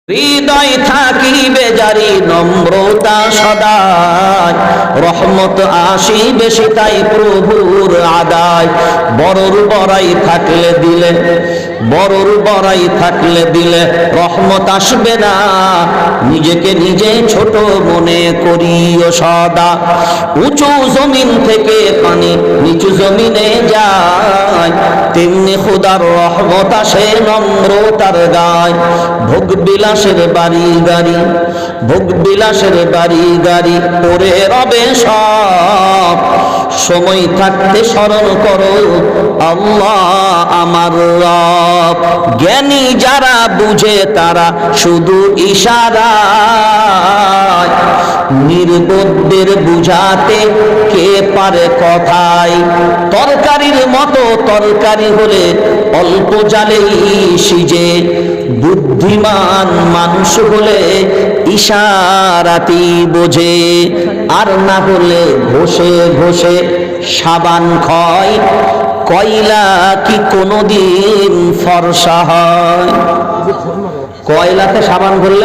হৃদয় থাকিবে জারি নম্রতা সদায়, রহমত আসিবে সেটাই প্রভুর আদায়। বড়র বড়াই থাকলে দিলে, বড়র বড়াই থাকলে দিলে রহমত আসবে না। নিজেকে নিজে ছোট মনে করিও সদা। উঁচু জমিন থেকে পানি নিচু জমিনে যায়, তেমনি খোদার রহমত আসে নম্রতার গায়। ভোগ বিলাসের বাড়ি গাড়ি, ভোগ বিলাসের বাড়ি গাড়ি পরে রবে সব। সময় থাকতে স্মরণ করো আল্লাহ আমার রব। জ্ঞানী যারা বুঝে তারা শুধু ইশারায়, নির্বোধদের বুঝাতে কে পারে কথায়। তরকারির মতো তরকারি হলে অল্প জালেই সিজে, বুদ্ধিমান মানুষ হলে ইশারাতি বোঝে। আর না হলে ঘষে ঘষে সাবান ক্ষয়, কয়লা কি কোনোদিন ফর্সা হয়? কয়লাতে সাবান ঘষলে